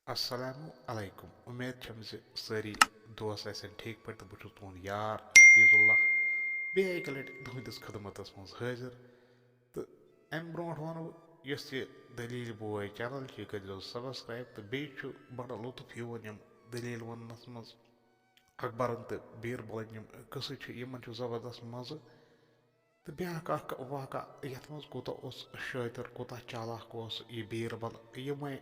Assalamu alaikum. उम्मीद छम ज सारी दोस्त आसन ठीक पे तो बहुत तुहद यार हफीजुल्लाह बेक लट तुहदिस खदमतस मज हाजिर तो अम ब्रोट वन यस ये दलील बोय चैनल यह करो सब्सक्राइब तो बेचु बड़ लुत्फ यवन यम दलील वनस मज अकबरन तो बीरबलन यम कस यमन जबरदस्त मज तो ब्याक वाक़ा यथ मज कोता शातिर कोता चालाक यह बीरबल यमे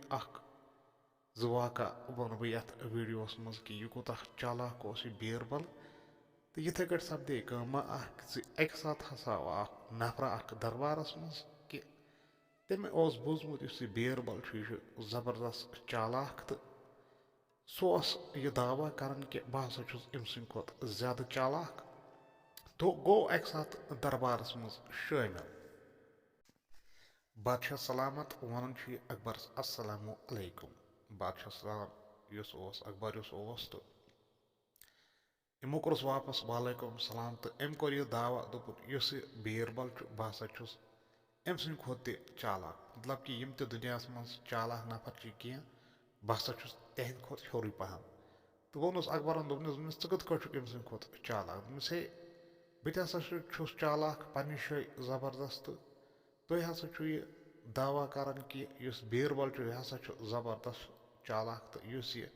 वाक़ा वन बह ये वीडियोस मज कि यह कोता चालाक यह बीरबल तो इथे कट सपदे कमा अक साथ हसा आव नफरा दरबारस मज कि तमें बोजमुत यह बीरबल यह जबरदस्त चालाक तो सह यह दावा कर कि बह हसा अम सद खुद ज्यादा चालाक तो गो अक साथ दरबारस मज शामिल बादशाह सलामत वन अकबरस अस्सलामु अलैकुम बादशाह सलाम अकबर तो यमो कोर्स वापस वालेकुम सलाम तो अम कोर यह दावा दोपुन इस बीरबल बह हसा अम सद खुद चालाक मतलब कि यम ते दुनिया मज चालाक नफर कह बह हसा तहद खुद हूर पहम तो वोनस अकबरन दोपनस ज़ कत अम सद खुद चालाक दोपनस हे बह हसा चालाक पन्ने जाए जबरदस्त तुह हसा यह दावा कर कि बीरबल यह हसा जबरदस्त चालाक तो यह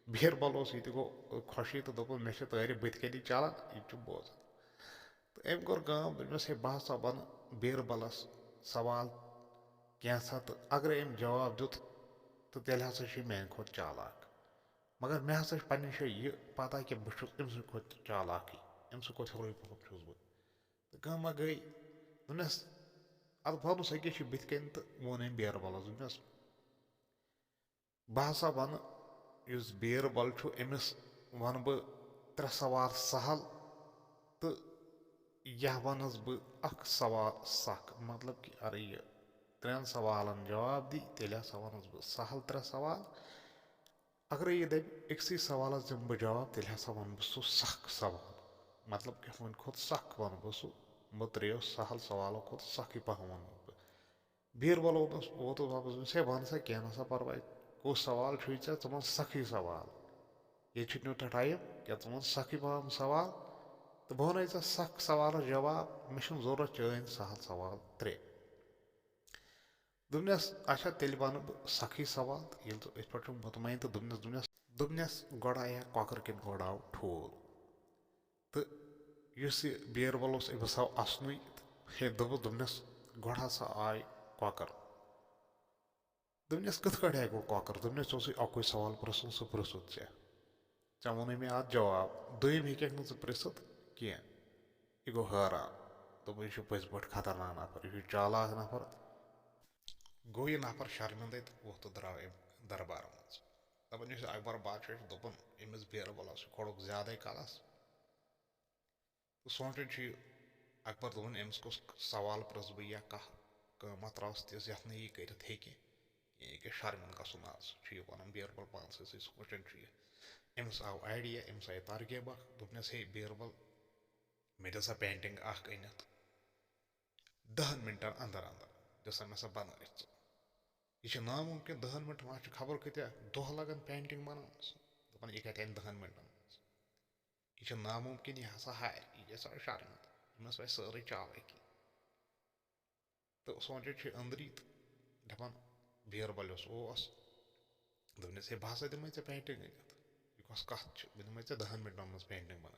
बीरबल यह गो खुशी तो दोपन मे तारीफ बत कनी चलान यह बोजान तो अम कोर दोपनस हे बह हसा वन बीरबलस सवाल कैसा तो अगर अम जवाब दुत तो तेल हसा मेन खुद चालाक मगर मे हसा पन्ने जाए यह पता कि बह अम सद खुद चालाक अम सद खुद हूर पहम बह तो कमा गई दोपनस अद वनुस अकिस बत कन तो वोन अम बीरबलस दोपनस बह हसा वन बीरबल अमिस वन बह त्रे सवाल सहल तो यह वनस बह सवाल सख मतलब कि अरे यह त्रेन सवालन जवाब दी तेल हसा वनस बह सहल त्रे सवाल अगर यह दप अक्सी सवालस दिम बह जवाब तेल हसा वन बह सख सवाल मतलब कि वन खुद सख वन बह बह त्रेयो सहल सवालों खुद सख पह वन बह बीरबल वोत वापस वन सा कह ना परवाह कुछ सवाल चे वन सखी सवाल ये नुत टाइम क्या वन सखी पहम सवाल तो बह वन सख सवाल जवाब मे जरूरत चन सहल सवाल त्रे दोपनस अच्छा तेल वन बह सखी सवाल ये पे मुतमैन तो दोपनस गोड़ आया कॉकर किन गोड़ आव ठूल तो बीरबल अमिस आव असनु हे दोपनस गोड़ हसा आय कॉकर दोपनस कथ कट गो कॉकर दोपनस अकुई सवाल पृन सह पृथुत े वोन मे अत जवाब दोम हेक नु पृथ कह यह गो हैरान दोप यह पज पे खतरनाक नफर यह चालाक नफर गो यह नफर शर्मिंद तो वोत द्राव अम दरबार मज दपान अकबर बादशाह दोपन अमिस बीरबलस खोड़क ज्यादा कलस तो सोचान अकबर दोपन अमिस कुछ सवाल पृस बह या कह कमा त्रस तिस यथ यह कर यह शर्मिंद गसन आज वन बीरबल पान सोचान अमिस आव आइडिया अमिस आई तरगेब दोपनस हे बीरबल मे दा पेंटिंग अनित 10 मिनटन अंदर अंदर दिसा मे बन यह नामुमकिन 10 मिनट वह खबर कत्या दह लगन पेंटिंग बनानस दपान यह कत 10 मिनटन यह नामुमकिन यह हसा हार यह हसा शर्मिंद अमिस वह सारे चालकी तो सोचान अंदरी तो दपान बीरबल दोपनस हे बह हसा दिमे पेंटिंग अनित यह कस कथ बह दिमे 10 मिनटन मज पेंटिंग बन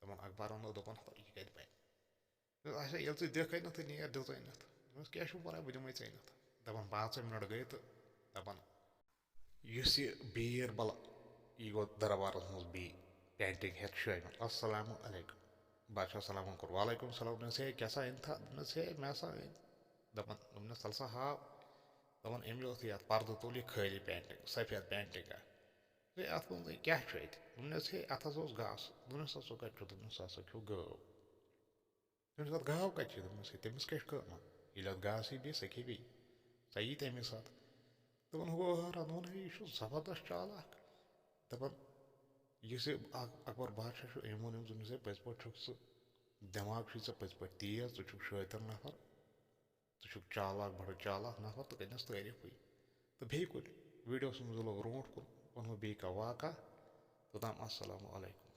दपान अकबरन दोपन यह कत बन अच्छा ये दिख अनित नेर दिस अनित दोपनस क्या वनान बह दिमे अनित दपान 5 मिनट गई तो दपान बीरबल यह गो दरबारस मज बी पेंटिंग हेत शामिल अस्सलामु अलैकुम बादशाह सलाम कोर वालेकुम सलाम दोपनस हे क्या अन था दोपनस हे मे हसा अन दपान दोपनस तल सा हाव दपान अमे ये पर्द तुल यह खाली पेंटिंग सफेद पेंटिंग अत वो क्या दोपनस हे अत घास दोपनस कत दोपनस हसा खो गव दोपनस अत गाव कत दोपनस तमिस क्या कमा ये अत घास बी सह बी सह यी तमिस अत दपान गो हैरान दोपन यह जबरदस्त चालाक दपान अकबर बादशाह अम वोन दोपनस पज पे दिमाग पज पे तेज शातिर नफर चालाक बड़ चालाक नफर तो कनस तारीफ तो बे कुल वीडियो समझ लो रूट को उन्हों बी का वाका तदाम अस्सलामु अलैकुम